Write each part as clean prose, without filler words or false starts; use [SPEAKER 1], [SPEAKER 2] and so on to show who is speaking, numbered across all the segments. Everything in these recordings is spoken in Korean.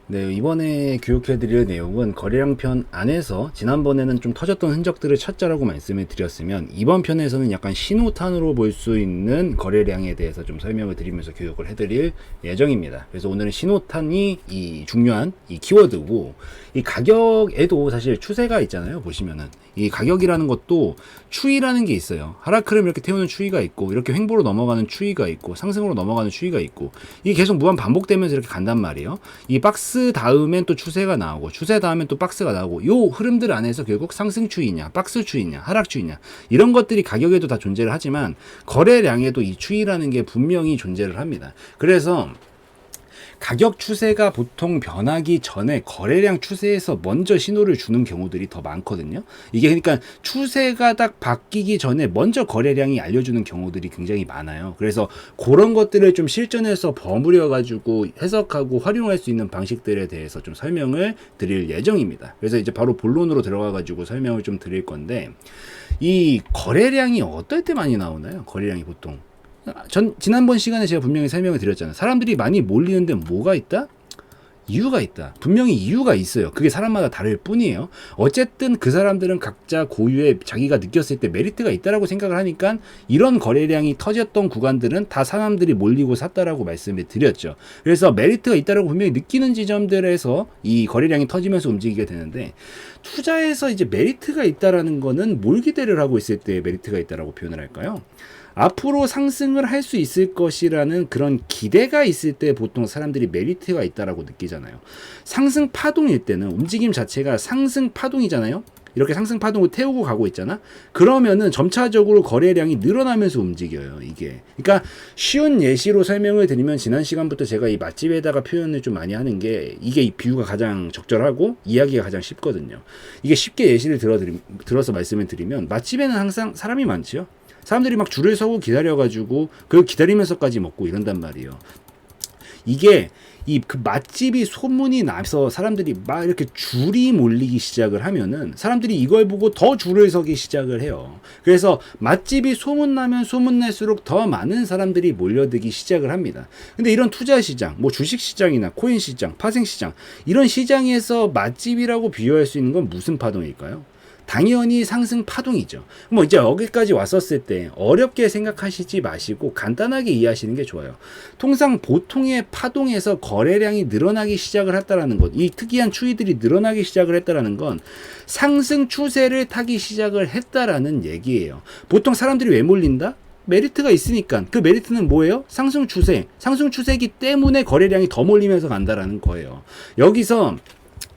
[SPEAKER 1] 네, 이번에 교육해드릴 내용은 거래량 편 안에서 지난번에는 좀 터졌던 흔적들을 찾자라고 말씀을 드렸으면 이번 편에서는 약간 신호탄으로 볼 수 있는 거래량에 대해서 좀 설명을 드리면서 교육을 해드릴 예정입니다. 그래서 오늘은 신호탄이 이 중요한 이 키워드고, 이 가격에도 사실 추세가 있잖아요. 보시면은 이 가격이라는 것도 추이라는 게 있어요. 하락 흐름 이렇게 태우는 추이가 있고, 이렇게 횡보로 넘어가는 추이가 있고, 상승으로 넘어가는 추이가 있고, 이게 계속 무한 반복되면서 이렇게 간단 말이에요. 이 박스 다음엔 또 추세가 나오고, 추세 다음엔 또 박스가 나오고, 요 흐름들 안에서 결국 상승 추이냐, 박스 추이냐, 하락 추이냐, 이런 것들이 가격에도 다 존재를 하지만 거래량에도 이 추이라는 게 분명히 존재를 합니다. 그래서 가격 추세가 보통 변하기 전에 거래량 추세에서 먼저 신호를 주는 경우들이 더 많거든요. 이게 그러니까 추세가 딱 바뀌기 전에 먼저 거래량이 알려주는 경우들이 굉장히 많아요. 그래서 그런 것들을 좀 실전에서 버무려 가지고 해석하고 활용할 수 있는 방식들에 대해서 좀 설명을 드릴 예정입니다. 그래서 이제 바로 본론으로 들어가 가지고 설명을 좀 드릴 건데, 이 거래량이 어떨 때 많이 나오나요? 거래량이 보통 지난번 시간에 제가 분명히 설명을 드렸잖아요. 사람들이 많이 몰리는데 뭐가 있다? 이유가 있다. 분명히 이유가 있어요. 그게 사람마다 다를 뿐이에요. 어쨌든 그 사람들은 각자 고유의 자기가 느꼈을 때 메리트가 있다라고 생각을 하니까 이런 거래량이 터졌던 구간들은 다 사람들이 몰리고 샀다라고 말씀을 드렸죠. 그래서 메리트가 있다라고 분명히 느끼는 지점들에서 이 거래량이 터지면서 움직이게 되는데, 투자에서 이제 메리트가 있다라는 거는 뭘 기대를 하고 있을 때 메리트가 있다라고 표현을 할까요? 앞으로 상승을 할 수 있을 것이라는 그런 기대가 있을 때 보통 사람들이 메리트가 있다라고 느끼잖아요. 상승 파동일 때는 움직임 자체가 상승 파동이잖아요. 이렇게 상승 파동을 태우고 가고 있잖아. 그러면은 점차적으로 거래량이 늘어나면서 움직여요, 이게. 그러니까 쉬운 예시로 설명을 드리면, 지난 시간부터 제가 이 맛집에다가 표현을 좀 많이 하는 게, 이게 이 비유가 가장 적절하고 이야기가 가장 쉽거든요. 이게 쉽게 예시를 들어서 말씀을 드리면, 맛집에는 항상 사람이 많죠. 사람들이 막 줄을 서고 기다려가지고 그걸 기다리면서까지 먹고 이런단 말이에요. 이게 그 맛집이 소문이 나서 사람들이 막 이렇게 줄이 몰리기 시작을 하면은 사람들이 이걸 보고 더 줄을 서기 시작을 해요. 그래서 맛집이 소문나면 소문날수록 더 많은 사람들이 몰려들기 시작을 합니다. 근데 이런 투자 시장, 뭐 주식 시장이나 코인 시장, 파생 시장, 이런 시장에서 맛집이라고 비유할 수 있는 건 무슨 파동일까요? 당연히 상승 파동이죠. 뭐 이제 여기까지 왔었을 때 어렵게 생각하시지 마시고 간단하게 이해하시는 게 좋아요. 통상 보통의 파동에서 거래량이 늘어나기 시작을 했다라는 것, 이 특이한 추이들이 늘어나기 시작을 했다라는 건 상승 추세를 타기 시작을 했다라는 얘기예요. 보통 사람들이 왜 몰린다? 메리트가 있으니까. 그 메리트는 뭐예요? 상승 추세. 상승 추세이기 때문에 거래량이 더 몰리면서 간다라는 거예요. 여기서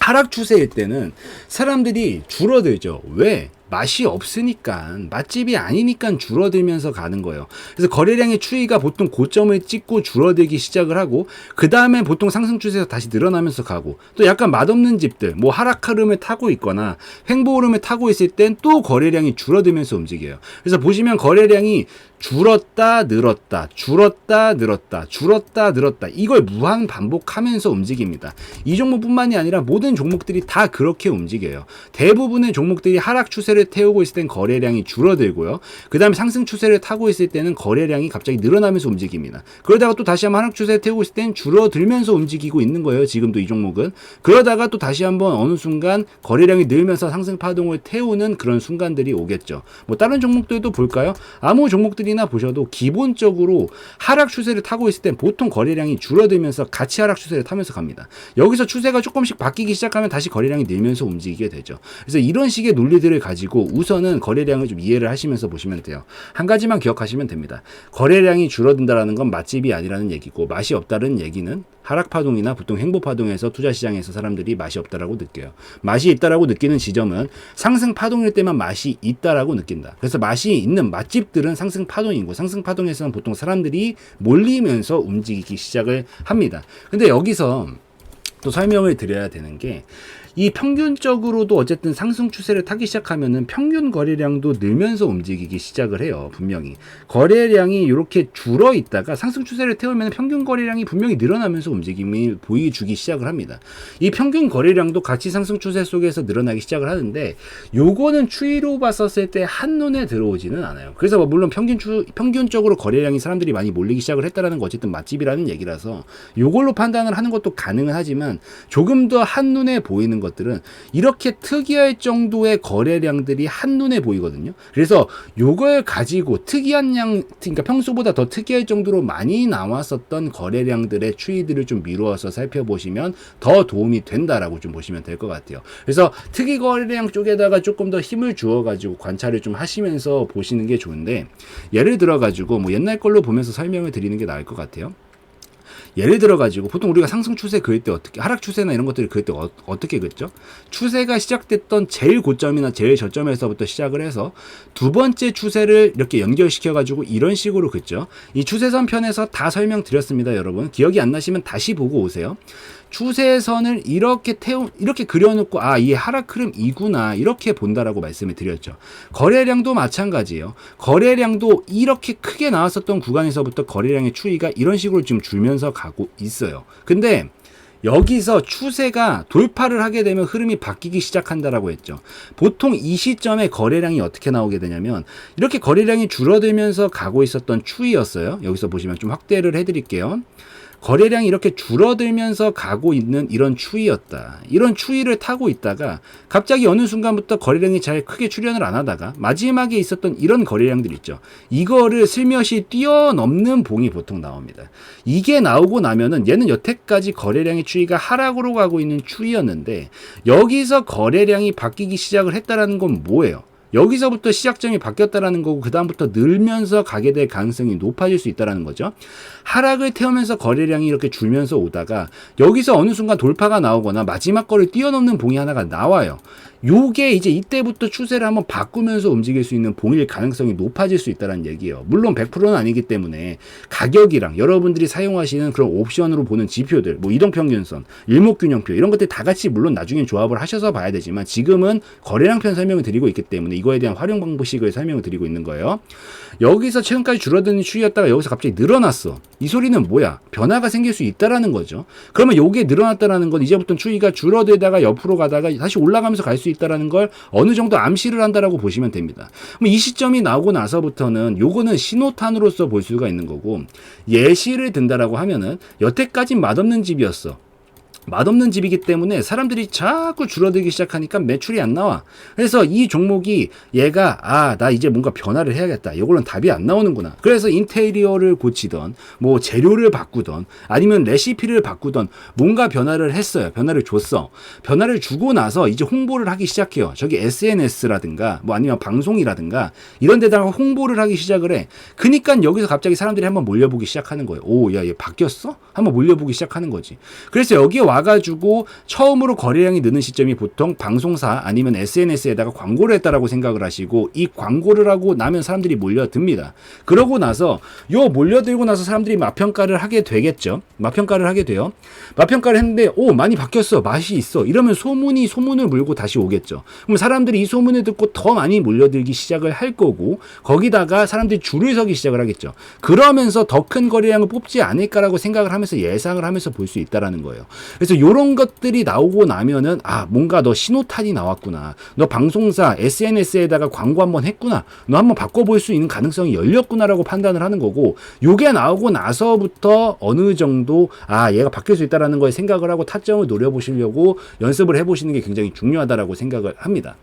[SPEAKER 1] 하락 추세일 때는 사람들이 줄어들죠. 왜? 맛이 없으니까, 맛집이 아니니까 줄어들면서 가는 거예요. 그래서 거래량의 추이가 보통 고점을 찍고 줄어들기 시작을 하고, 그 다음에 보통 상승 추세에서 다시 늘어나면서 가고, 또 약간 맛없는 집들, 뭐 하락 흐름을 타고 있거나 횡보 흐름을 타고 있을 땐 또 거래량이 줄어들면서 움직여요. 그래서 보시면 거래량이 줄었다 늘었다, 줄었다 늘었다, 줄었다 늘었다, 이걸 무한 반복하면서 움직입니다. 이 종목뿐만이 아니라 모든 종목들이 다 그렇게 움직여요. 대부분의 종목들이 하락 추세를 태우고 있을 땐 거래량이 줄어들고요. 그 다음에 상승 추세를 타고 있을 때는 거래량이 갑자기 늘어나면서 움직입니다. 그러다가 또 다시 한번 하락 추세를 태우고 있을 땐 줄어들면서 움직이고 있는 거예요. 지금도 이 종목은. 그러다가 또 다시 한번 어느 순간 거래량이 늘면서 상승 파동을 태우는 그런 순간들이 오겠죠. 뭐 다른 종목들도 볼까요? 아무 종목들이 나 보셔도 기본적으로 하락 추세를 타고 있을 땐 보통 거래량이 줄어들면서 같이 하락 추세를 타면서 갑니다. 여기서 추세가 조금씩 바뀌기 시작하면 다시 거래량이 늘면서 움직이게 되죠. 그래서 이런 식의 논리들을 가지고 우선은 거래량을 좀 이해를 하시면서 보시면 돼요. 한 가지만 기억하시면 됩니다. 거래량이 줄어든다라는 건 맛집이 아니라는 얘기고, 맛이 없다는 얘기는 하락 파동이나 보통 횡보 파동에서 투자 시장에서 사람들이 맛이 없다라고 느껴요. 맛이 있다라고 느끼는 지점은 상승 파동일 때만 맛이 있다라고 느낀다. 그래서 맛이 있는 맛집들은 상승 파동이고, 상승 파동에서는 보통 사람들이 몰리면서 움직이기 시작을 합니다. 근데 여기서 또 설명을 드려야 되는 게, 이 평균적으로도 어쨌든 상승 추세를 타기 시작하면은 평균 거래량도 늘면서 움직이기 시작을 해요. 분명히 거래량이 이렇게 줄어 있다가 상승 추세를 태우면 평균 거래량이 분명히 늘어나면서 움직임이 보여주기 시작을 합니다. 이 평균 거래량도 같이 상승 추세 속에서 늘어나기 시작을 하는데 요거는 추이로 봤었을 때 한눈에 들어오지는 않아요. 그래서 뭐 물론 평균적으로 거래량이 사람들이 많이 몰리기 시작을 했다라는 거 어쨌든 맛집이라는 얘기라서 요걸로 판단을 하는 것도 가능은 하지만 조금 더 한눈에 보이는 것들은 이렇게 특이할 정도의 거래량들이 한눈에 보이거든요. 그래서 요걸 가지고 특이한 양, 그러니까 평소보다 더 특이할 정도로 많이 나왔었던 거래량들의 추이들을 좀 미루어서 살펴보시면 더 도움이 된다라고 좀 보시면 될 것 같아요. 그래서 특이 거래량 쪽에다가 조금 더 힘을 주어가지고 관찰을 좀 하시면서 보시는 게 좋은데, 예를 들어가지고 뭐 옛날 걸로 보면서 설명을 드리는 게 나을 것 같아요. 예를 들어가지고 보통 우리가 상승 추세 그릴 때 어떻게, 하락 추세나 이런 것들을 그릴 때 어떻게 그렸죠? 추세가 시작됐던 제일 고점이나 제일 저점에서부터 시작을 해서 두 번째 추세를 이렇게 연결시켜가지고 이런 식으로 그렸죠. 이 추세선 편에서 다 설명드렸습니다, 여러분. 기억이 안 나시면 다시 보고 오세요. 추세선을 이렇게 그려놓고 아, 이게 하락 흐름 이구나 이렇게 본다라고 말씀을 드렸죠. 거래량도 마찬가지예요. 거래량도 이렇게 크게 나왔었던 구간에서부터 거래량의 추이가 이런 식으로 지금 줄면서 가고 있어요. 근데 여기서 추세가 돌파를 하게 되면 흐름이 바뀌기 시작한다라고 했죠. 보통 이 시점에 거래량이 어떻게 나오게 되냐면 이렇게 거래량이 줄어들면서 가고 있었던 추이였어요. 여기서 보시면 좀 확대를 해드릴게요. 거래량이 이렇게 줄어들면서 가고 있는 이런 추이였다. 이런 추이를 타고 있다가 갑자기 어느 순간부터 거래량이 잘 크게 출현을 안 하다가 마지막에 있었던 이런 거래량들 있죠. 이거를 슬며시 뛰어넘는 봉이 보통 나옵니다. 이게 나오고 나면은 얘는 여태까지 거래량의 추이가 하락으로 가고 있는 추이였는데 여기서 거래량이 바뀌기 시작을 했다라는 건 뭐예요? 여기서부터 시작점이 바뀌었다라는 거고 그 다음부터 늘면서 가게 될 가능성이 높아질 수 있다라는 거죠. 하락을 태우면서 거래량이 이렇게 줄면서 오다가 여기서 어느 순간 돌파가 나오거나 마지막 거를 뛰어넘는 봉이 하나가 나와요. 요게 이제 이때부터 추세를 한번 바꾸면서 움직일 수 있는 봉일 가능성이 높아질 수 있다는 얘기예요. 물론 100%는 아니기 때문에 가격이랑 여러분들이 사용하시는 그런 옵션으로 보는 지표들, 뭐 이동평균선, 일목균형표 이런 것들 다 같이 물론 나중에 조합을 하셔서 봐야 되지만 지금은 거래량편 설명을 드리고 있기 때문에 이거에 대한 활용 방식을 설명을 드리고 있는 거예요. 여기서 최근까지 줄어드는 추이였다가 여기서 갑자기 늘어났어. 이 소리는 뭐야? 변화가 생길 수 있다라는 거죠. 그러면 요게 늘어났다라는 건 이제부터 추이가 줄어들다가 옆으로 가다가 다시 올라가면서 갈 수 있다라는 걸 어느 정도 암시를 한다라고 보시면 됩니다. 그럼 이 시점이 나오고 나서부터는 요거는 신호탄으로서 볼 수가 있는 거고, 예시를 든다라고 하면은 여태까지 맛없는 집이었어. 맛없는 집이기 때문에 사람들이 자꾸 줄어들기 시작하니까 매출이 안 나와. 그래서 이 종목이 얘가 나 이제 뭔가 변화를 해야겠다. 이걸로는 답이 안 나오는구나. 그래서 인테리어를 고치던 뭐 재료를 바꾸던 아니면 레시피를 바꾸던 뭔가 변화를 했어요. 변화를 줬어. 변화를 주고 나서 이제 홍보를 하기 시작해요. 저기 SNS라든가 뭐 아니면 방송이라든가 이런 데다가 홍보를 하기 시작을 해. 그니까 여기서 갑자기 사람들이 한번 몰려보기 시작하는 거예요. 오, 야, 얘 바뀌었어? 한번 몰려보기 시작하는 거지. 그래서 여기에 와가지고 처음으로 거래량이 느는 시점이 보통 방송사 아니면 SNS에다가 광고를 했다라고 생각을 하시고 이 광고를 하고 나면 사람들이 몰려듭니다. 그러고 나서 요 몰려들고 나서 사람들이 맛평가를 하게 되겠죠. 맛평가를 하게 돼요. 맛평가를 했는데 오, 많이 바뀌었어. 맛이 있어. 이러면 소문을 물고 다시 오겠죠. 그럼 사람들이 이 소문을 듣고 더 많이 몰려들기 시작을 할 거고 거기다가 사람들이 줄을 서기 시작을 하겠죠. 그러면서 더 큰 거래량을 뽑지 않을까라고 생각을 하면서 예상을 하면서 볼 수 있다라는 거예요. 그래서 이런 것들이 나오고 나면은 뭔가 너 신호탄이 나왔구나. 너 방송사 SNS에다가 광고 한번 했구나. 너 한번 바꿔볼 수 있는 가능성이 열렸구나라고 판단을 하는 거고, 요게 나오고 나서부터 어느 정도 얘가 바뀔 수 있다라는 거에 생각을 하고 타점을 노려보시려고 연습을 해보시는 게 굉장히 중요하다라고 생각을 합니다.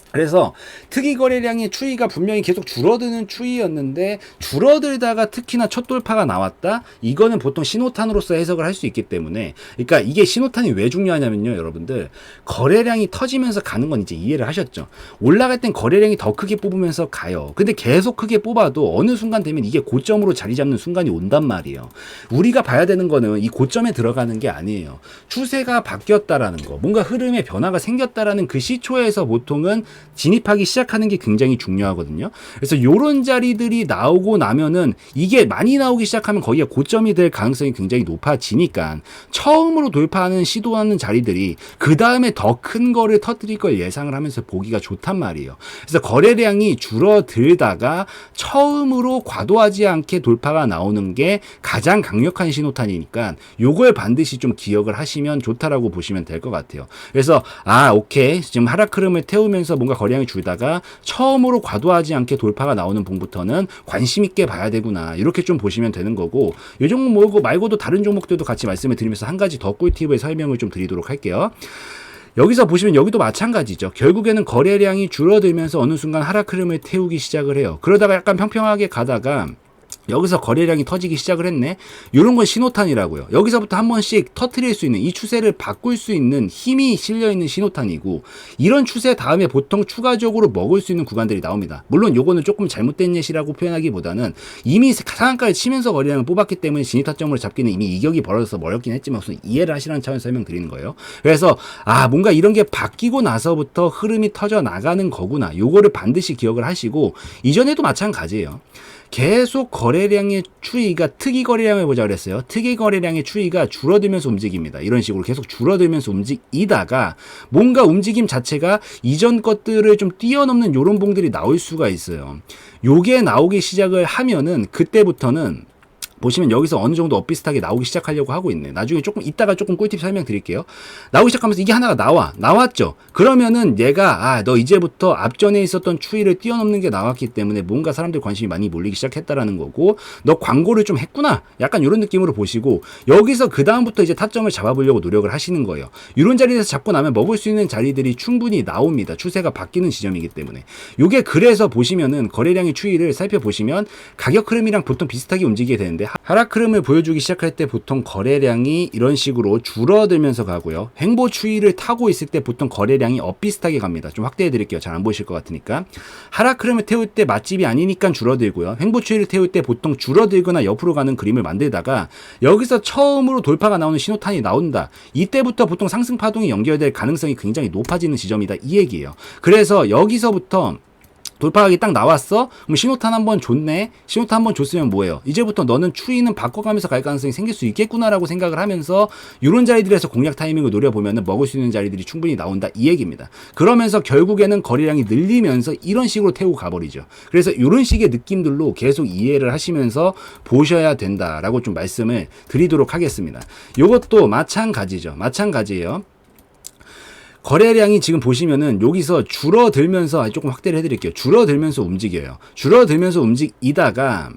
[SPEAKER 1] 그래서 특이 거래량의 추이가 분명히 계속 줄어드는 추이였는데 줄어들다가 특히나 첫 돌파가 나왔다? 이거는 보통 신호탄으로서 해석을 할 수 있기 때문에, 그러니까 이게 신호탄이 왜 중요하냐면요, 여러분들 거래량이 터지면서 가는 건 이제 이해를 하셨죠. 올라갈 땐 거래량이 더 크게 뽑으면서 가요. 근데 계속 크게 뽑아도 어느 순간 되면 이게 고점으로 자리 잡는 순간이 온단 말이에요. 우리가 봐야 되는 거는 이 고점에 들어가는 게 아니에요. 추세가 바뀌었다라는 거, 뭔가 흐름에 변화가 생겼다라는 그 시초에서 보통은 진입하기 시작하는 게 굉장히 중요하거든요. 그래서 요런 자리들이 나오고 나면은 이게 많이 나오기 시작하면 거기가 고점이 될 가능성이 굉장히 높아지니까 처음으로 돌파하는 시도하는 자리들이 그 다음에 더 큰 거를 터뜨릴 걸 예상을 하면서 보기가 좋단 말이에요. 그래서 거래량이 줄어들다가 처음으로 과도하지 않게 돌파가 나오는 게 가장 강력한 신호탄이니까 요걸 반드시 좀 기억을 하시면 좋다라고 보시면 될 것 같아요. 그래서 오케이, 지금 하락 흐름을 태우면서 뭔가 거래량이 줄다가 처음으로 과도하지 않게 돌파가 나오는 봉부터는 관심 있게 봐야 되구나, 이렇게 좀 보시면 되는 거고, 이 종목 말고도 다른 종목들도 같이 말씀을 드리면서 한 가지 더 꿀팁의 설명을 좀 드리도록 할게요. 여기서 보시면 여기도 마찬가지죠. 결국에는 거래량이 줄어들면서 어느 순간 하락 흐름을 태우기 시작을 해요. 그러다가 약간 평평하게 가다가 여기서 거래량이 터지기 시작을 했네. 이런 건 신호탄이라고요. 여기서부터 한 번씩 터트릴 수 있는, 이 추세를 바꿀 수 있는 힘이 실려있는 신호탄이고, 이런 추세 다음에 보통 추가적으로 먹을 수 있는 구간들이 나옵니다. 물론 요거는 조금 잘못된 예시라고 표현하기보다는 이미 상한가를 치면서 거래량을 뽑았기 때문에 진입타점으로 잡기는 이미 이격이 벌어져서 어렵긴 했지만 우선 이해를 하시라는 차원에서 설명드리는 거예요. 그래서 뭔가 이런 게 바뀌고 나서부터 흐름이 터져 나가는 거구나, 요거를 반드시 기억을 하시고, 이전에도 마찬가지예요. 계속 거래량의 추이가, 특이 거래량을 보자 그랬어요. 특이 거래량의 추이가 줄어들면서 움직입니다. 이런 식으로 계속 줄어들면서 움직이다가 뭔가 움직임 자체가 이전 것들을 좀 뛰어넘는 요런 봉들이 나올 수가 있어요. 요게 나오기 시작을 하면은 그때부터는 보시면 여기서 어느 정도 엇비슷하게 나오기 시작하려고 하고 있네. 나중에 조금 이따가 조금 꿀팁 설명드릴게요. 나오기 시작하면서 이게 하나가 나왔죠. 그러면은 얘가 너 이제부터 앞전에 있었던 추이를 뛰어넘는 게 나왔기 때문에 뭔가 사람들 관심이 많이 몰리기 시작했다라는 거고, 너 광고를 좀 했구나, 약간 이런 느낌으로 보시고, 여기서 그 다음부터 이제 타점을 잡아보려고 노력을 하시는 거예요. 이런 자리에서 잡고 나면 먹을 수 있는 자리들이 충분히 나옵니다. 추세가 바뀌는 지점이기 때문에. 요게 그래서 보시면은 거래량의 추이를 살펴보시면 가격 흐름이랑 보통 비슷하게 움직이게 되는데, 하락 흐름을 보여주기 시작할 때 보통 거래량이 이런 식으로 줄어들면서 가고요. 횡보 추이를 타고 있을 때 보통 거래량이 엇비슷하게 갑니다. 좀 확대해 드릴게요. 잘 안 보이실 것 같으니까. 하락 흐름을 태울 때 맛집이 아니니까 줄어들고요. 횡보 추이를 태울 때 보통 줄어들거나 옆으로 가는 그림을 만들다가 여기서 처음으로 돌파가 나오는 신호탄이 나온다. 이때부터 보통 상승 파동이 연결될 가능성이 굉장히 높아지는 지점이다, 이 얘기예요. 그래서 여기서부터 돌파각이 딱 나왔어? 그럼 신호탄 한번 줬네? 신호탄 한번 줬으면 뭐예요? 이제부터 너는 추이는 바꿔가면서 갈 가능성이 생길 수 있겠구나라고 생각을 하면서 이런 자리들에서 공략 타이밍을 노려보면 먹을 수 있는 자리들이 충분히 나온다, 이 얘기입니다. 그러면서 결국에는 거래량이 늘리면서 이런 식으로 태우고 가버리죠. 그래서 이런 식의 느낌들로 계속 이해를 하시면서 보셔야 된다라고 좀 말씀을 드리도록 하겠습니다. 이것도 마찬가지죠. 마찬가지예요. 거래량이 지금 보시면은 여기서 줄어들면서, 조금 확대를 해드릴게요. 줄어들면서 움직여요. 줄어들면서 움직이다가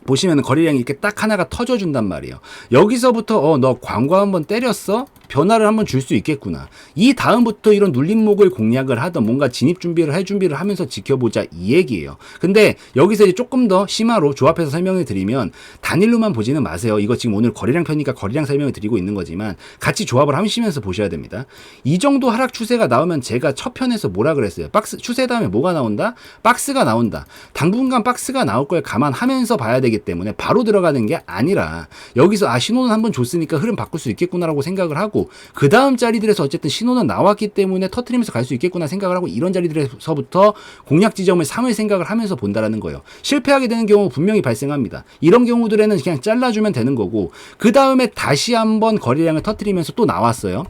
[SPEAKER 1] 보시면은 거래량이 이렇게 딱 하나가 터져준단 말이에요. 여기서부터 너 광고 한번 때렸어? 변화를 한번 줄 수 있겠구나. 이 다음부터 이런 눌림목을 공략을 하던 뭔가 진입 준비를 할 준비를 하면서 지켜보자, 이 얘기예요. 근데 여기서 이제 조금 더 심화로 조합해서 설명을 드리면, 단일로만 보지는 마세요. 이거 지금 오늘 거래량 편이니까 거래량 설명을 드리고 있는 거지만 같이 조합을 하시면서 보셔야 됩니다. 이 정도 하락 추세가 나오면 제가 첫 편에서 뭐라 그랬어요? 박스 추세 다음에 뭐가 나온다? 박스가 나온다. 당분간 박스가 나올 걸 감안하면서 봐야 되기 때문에 바로 들어가는 게 아니라 여기서 신호는 한번 줬으니까 흐름 바꿀 수 있겠구나라고 생각을 하고, 그 다음 자리들에서 어쨌든 신호는 나왔기 때문에 터트리면서 갈 수 있겠구나 생각을 하고, 이런 자리들에서부터 공략 지점을 삼을 생각을 하면서 본다라는 거예요. 실패하게 되는 경우 분명히 발생합니다. 이런 경우들에는 그냥 잘라주면 되는 거고, 그 다음에 다시 한번 거래량을 터트리면서 또 나왔어요.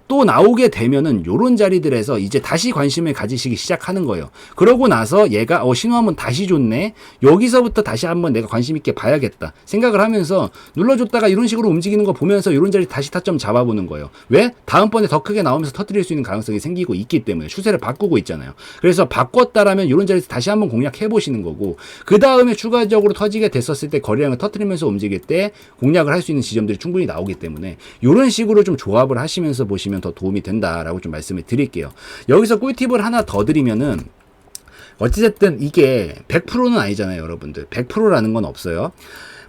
[SPEAKER 1] 또 나오게 되면은 요런 자리들에서 이제 다시 관심을 가지시기 시작하는 거예요. 그러고 나서 얘가 신호 한번 다시 줬네, 여기서부터 다시 한번 내가 관심 있게 봐야겠다 생각을 하면서 눌러줬다가 이런 식으로 움직이는 거 보면서 요런 자리 다시 타점 잡아보는 거예요. 왜? 다음번에 더 크게 나오면서 터뜨릴 수 있는 가능성이 생기고 있기 때문에 추세를 바꾸고 있잖아요. 그래서 바꿨다라면 요런 자리에서 다시 한번 공략해 보시는 거고, 그 다음에 추가적으로 터지게 됐었을 때 거래량을 터뜨리면서 움직일 때 공략을 할 수 있는 지점들이 충분히 나오기 때문에 요런 식으로 좀 조합을 하시면서 보시면 더 도움이 된다라고 좀 말씀을 드릴게요. 여기서 꿀팁을 하나 더 드리면은, 어찌됐든 이게 100%는 아니잖아요, 여러분들. 100%라는 건 없어요.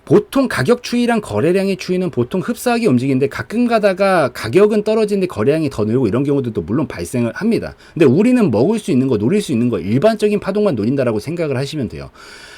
[SPEAKER 1] 보통 가격 추이랑 거래량의 추이는 보통 흡사하게 움직이는데 가끔 가다가 가격은 떨어지는데 거래량이 더 늘고 이런 경우들도 물론 발생을 합니다. 근데 우리는 먹을 수 있는 거, 노릴 수 있는 거, 일반적인 파동만 노린다라고 생각을 하시면 돼요.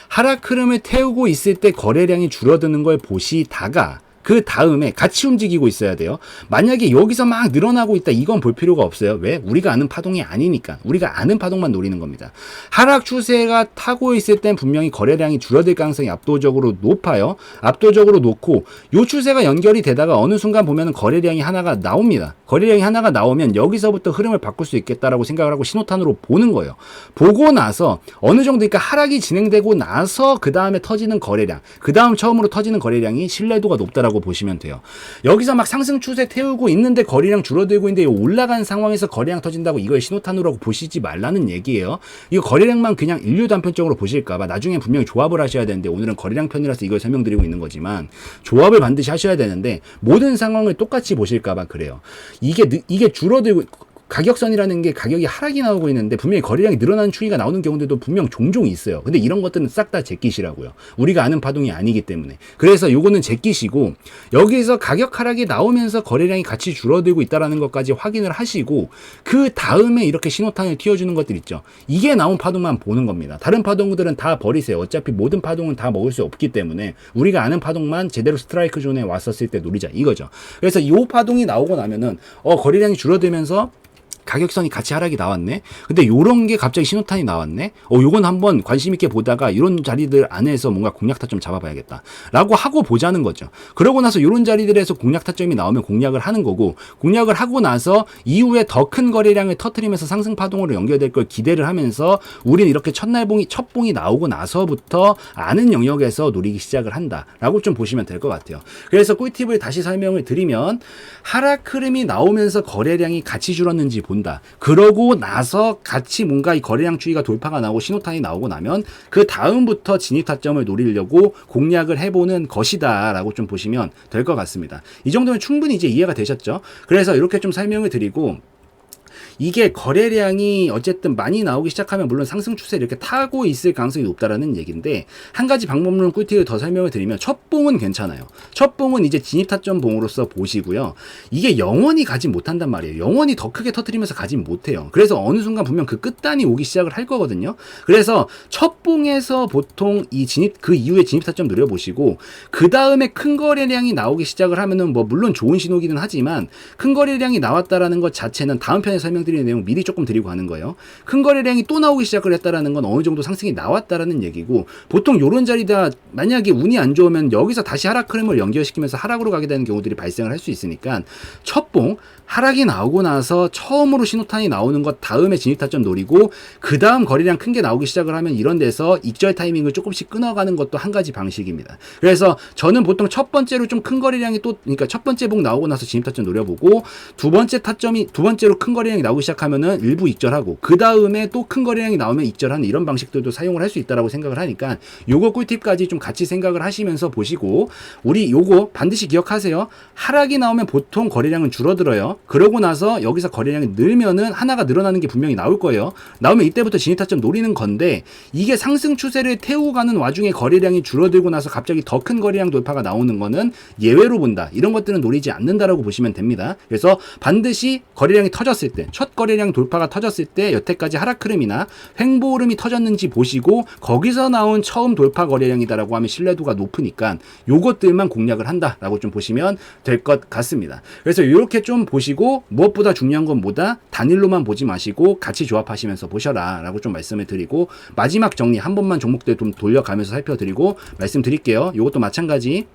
[SPEAKER 1] 하락 흐름을 태우고 있을 때 거래량이 줄어드는 걸 보시다가 그 다음에 같이 움직이고 있어야 돼요. 만약에 여기서 막 늘어나고 있다, 이건 볼 필요가 없어요. 왜? 우리가 아는 파동이 아니니까. 우리가 아는 파동만 노리는 겁니다. 하락 추세가 타고 있을 땐 분명히 거래량이 줄어들 가능성이 압도적으로 높아요. 압도적으로 높고, 요 추세가 연결이 되다가 어느 순간 보면 거래량이 하나가 나옵니다. 거래량이 하나가 나오면 여기서부터 흐름을 바꿀 수 있겠다라고 생각을 하고 신호탄으로 보는 거예요. 보고 나서 어느 정도, 그러니까 하락이 진행되고 나서 그 다음에 터지는 거래량, 그 다음 처음으로 터지는 거래량이 신뢰도가 높다라고 보시면 돼요. 여기서 막 상승 추세 태우고 있는데 거래량 줄어들고 있는데 올라간 상황에서 거래량 터진다고 이걸 신호탄으로 보시지 말라는 얘기예요. 이거 거래량만 그냥 일류 단편적으로 보실까봐 나중에 분명히 조합을 하셔야 되는데, 오늘은 거래량 편이라서 이걸 설명드리고 있는 거지만 조합을 반드시 하셔야 되는데 모든 상황을 똑같이 보실까봐 그래요. 이게 줄어들고, 가격선이라는 게 가격이 하락이 나오고 있는데 분명히 거래량이 늘어나는 추이가 나오는 경우들도 분명 종종 있어요. 근데 이런 것들은 싹 다 제끼시라고요. 우리가 아는 파동이 아니기 때문에. 그래서 요거는 제끼시고, 여기서 가격 하락이 나오면서 거래량이 같이 줄어들고 있다는 것까지 확인을 하시고, 그 다음에 이렇게 신호탄을 튀어주는 것들 있죠. 이게 나온 파동만 보는 겁니다. 다른 파동들은 다 버리세요. 어차피 모든 파동은 다 먹을 수 없기 때문에 우리가 아는 파동만 제대로 스트라이크 존에 왔었을 때 노리자, 이거죠. 그래서 이 파동이 나오고 나면은 거래량이 줄어들면서 가격선이 같이 하락이 나왔네. 근데 요런 게 갑자기 신호탄이 나왔네. 요건 한번 관심 있게 보다가 이런 자리들 안에서 뭔가 공략 타점 잡아봐야겠다 라고 하고 보자는 거죠. 그러고 나서 요런 자리들에서 공략 타점이 나오면 공략을 하는 거고, 공략을 하고 나서 이후에 더 큰 거래량을 터트리면서 상승 파동으로 연결될 걸 기대를 하면서 우리는 이렇게 첫 봉이 나오고 나서부터 아는 영역에서 노리기 시작을 한다라고 좀 보시면 될 것 같아요. 그래서 꿀팁을 다시 설명을 드리면, 하락 흐름이 나오면서 거래량이 같이 줄었는지 본다. 그러고 나서 같이 뭔가 이 거래량 추이가 돌파가 나오고 신호탄이 나오고 나면 그 다음부터 진입 타점을 노리려고 공략을 해보는 것이다 라고 좀 보시면 될 것 같습니다. 이 정도면 충분히 이제 이해가 되셨죠? 그래서 이렇게 좀 설명을 드리고, 이게 거래량이 어쨌든 많이 나오기 시작하면 물론 상승 추세를 이렇게 타고 있을 가능성이 높다라는 얘기인데, 한 가지 방법론 꿀팁을 더 설명을 드리면, 첫 봉은 괜찮아요. 첫 봉은 이제 진입 타점 봉으로서 보시고요. 이게 영원히 가진 못한단 말이에요. 영원히 더 크게 터뜨리면서 가진 못해요. 그래서 어느 순간 분명 그 끝단이 오기 시작을 할 거거든요. 그래서 첫 봉에서 보통 이 그 이후에 진입 타점 노려보시고, 그 다음에 큰 거래량이 나오기 시작을 하면은 뭐 물론 좋은 신호기는 하지만, 큰 거래량이 나왔다라는 것 자체는 다음 편에 설명드리는 내용 미리 조금 드리고 가는 거예요. 큰 거래량이 또 나오기 시작을 했다라는 건 어느 정도 상승이 나왔다라는 얘기고, 보통 요런 자리다 만약에 운이 안 좋으면 여기서 다시 하락 흐름을 연결시키면서 하락으로 가게 되는 경우들이 발생을 할 수 있으니까, 첫봉 하락이 나오고 나서 처음으로 신호탄이 나오는 것 다음에 진입타점 노리고, 그 다음 거래량 큰 게 나오기 시작을 하면 이런 데서 익절 타이밍을 조금씩 끊어가는 것도 한 가지 방식입니다. 그래서 저는 보통 첫 번째로 좀 큰 거래량이 그러니까 첫 번째 봉 나오고 나서 진입타점 노려보고, 두 번째로 큰 거래량이 나오기 시작하면은 일부 익절하고, 그 다음에 또 큰 거래량이 나오면 익절하는 이런 방식들도 사용을 할 수 있다라고 생각을 하니까, 요거 꿀팁까지 좀 같이 생각을 하시면서 보시고, 우리 요거 반드시 기억하세요. 하락이 나오면 보통 거래량은 줄어들어요. 그러고 나서 여기서 거래량이 늘면은 하나가 늘어나는 게 분명히 나올 거예요. 나오면 이때부터 진입타점 노리는 건데, 이게 상승 추세를 태우고 가는 와중에 거래량이 줄어들고 나서 갑자기 더 큰 거래량 돌파가 나오는 거는 예외로 본다. 이런 것들은 노리지 않는다라고 보시면 됩니다. 그래서 반드시 거래량이 터졌을 때, 첫 거래량 돌파가 터졌을 때 여태까지 하락 흐름이나 횡보 흐름이 터졌는지 보시고, 거기서 나온 처음 돌파 거래량이다라고 하면 신뢰도가 높으니까 요것들만 공략을 한다라고 좀 보시면 될 것 같습니다. 그래서 이렇게 좀 보시고, 무엇보다 중요한 건 뭐다? 단일로만 보지 마시고 같이 조합하시면서 보셔라 라고 좀 말씀을 드리고, 마지막 정리 한 번만 종목들 좀 돌려가면서 살펴드리고 말씀드릴게요. 이것도 마찬가지.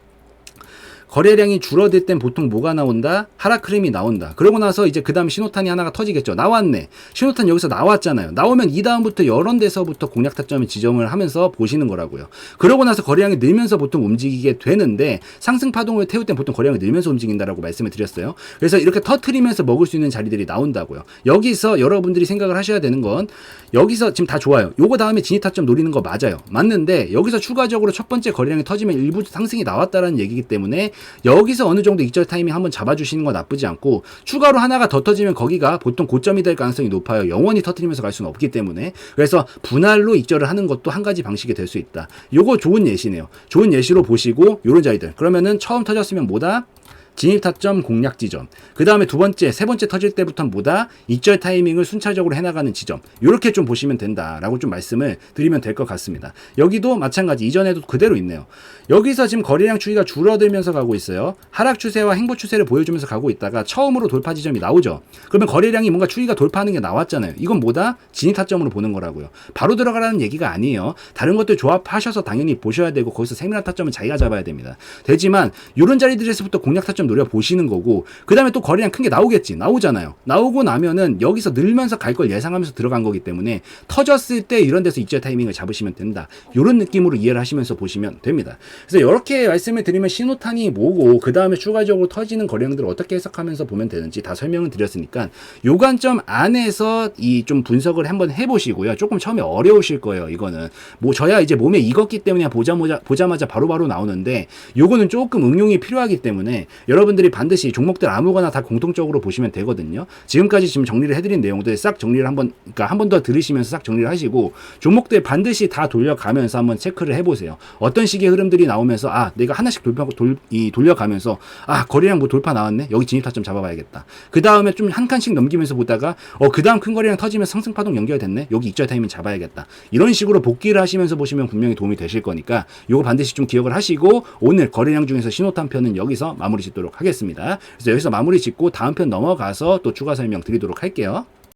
[SPEAKER 1] 거래량이 줄어들 땐 보통 뭐가 나온다? 하락 흐름이 나온다. 그러고 나서 이제 그 다음 신호탄이 하나가 터지겠죠. 나왔네. 신호탄 여기서 나왔잖아요. 나오면 이 다음부터 여러 데서부터 공략 타점을 지정을 하면서 보시는 거라고요. 그러고 나서 거래량이 늘면서 보통 움직이게 되는데, 상승 파동을 태울 땐 보통 거래량이 늘면서 움직인다라고 말씀을 드렸어요. 그래서 이렇게 터트리면서 먹을 수 있는 자리들이 나온다고요. 여기서 여러분들이 생각을 하셔야 되는 건, 여기서 지금 다 좋아요. 요거 다음에 진입 타점 노리는 거 맞아요. 맞는데 여기서 추가적으로 첫 번째 거래량이 터지면 일부 상승이 나왔다라는 얘기이기 때문에, 여기서 어느 정도 익절 타이밍 한번 잡아주시는 건 나쁘지 않고, 추가로 하나가 더 터지면 거기가 보통 고점이 될 가능성이 높아요. 영원히 터트리면서 갈 수는 없기 때문에. 그래서 분할로 익절을 하는 것도 한 가지 방식이 될 수 있다. 요거 좋은 예시네요. 좋은 예시로 보시고, 요런 자리들. 그러면은 처음 터졌으면 뭐다? 진입 타점, 공략 지점. 그 다음에 두 번째, 세 번째 터질 때부터 뭐다? 익절 타이밍을 순차적으로 해나가는 지점. 이렇게 좀 보시면 된다라고 좀 말씀을 드리면 될 것 같습니다. 여기도 마찬가지 이전에도 그대로 있네요. 여기서 지금 거래량 추이가 줄어들면서 가고 있어요. 하락 추세와 행보 추세를 보여주면서 가고 있다가 처음으로 돌파 지점이 나오죠. 그러면 거래량이 뭔가 추이가 돌파하는 게 나왔잖아요. 이건 뭐다? 진입 타점으로 보는 거라고요. 바로 들어가라는 얘기가 아니에요. 다른 것들 조합하셔서 당연히 보셔야 되고 거기서 세밀한 타점은 자기가 잡아야 됩니다. 되지만 이런 자리들에서부터 공략 타점 노려보시는 거고, 그 다음에 또 거래량 큰 게 나오겠지. 나오잖아요. 나오고 나면은 여기서 늘면서 갈 걸 예상하면서 들어간 거기 때문에 터졌을 때 이런 데서 익절 타이밍을 잡으시면 된다. 이런 느낌으로 이해를 하시면서 보시면 됩니다. 그래서 이렇게 말씀을 드리면 신호탄이 뭐고 그 다음에 추가적으로 터지는 거래량들을 어떻게 해석하면서 보면 되는지 다 설명을 드렸으니까 요 관점 안에서 이 좀 분석을 한번 해보시고요. 조금 처음에 어려우실 거예요. 이거는 뭐 저야 이제 몸에 익었기 때문에 보자마자 바로바로 나오는데 요거는 조금 응용이 필요하기 때문에 여러분들이 반드시 종목들 아무거나 다 공통적으로 보시면 되거든요. 지금까지 지금 정리를 해드린 내용들 싹 정리를 그러니까 한 번 더 들으시면서 싹 정리를 하시고 종목들 반드시 다 돌려가면서 한번 체크를 해보세요. 어떤 식의 흐름들이 나오면서 내가 하나씩 돌려가면서 거래량 뭐 돌파 나왔네, 여기 진입 타점 잡아봐야겠다. 그 다음에 좀 한 칸씩 넘기면서 보다가 그 다음 큰 거래량 터지면 상승 파동 연결됐네, 여기 익절 타이밍 잡아야겠다. 이런 식으로 복귀를 하시면서 보시면 분명히 도움이 되실 거니까 요거 반드시 좀 기억을 하시고 오늘 거래량 중에서 신호탄 편은 여기서 마무리 짓도록 하겠습니다. 그래서 여기서 마무리 짓고 다음 편 넘어가서 또 추가 설명 드리도록 할게요.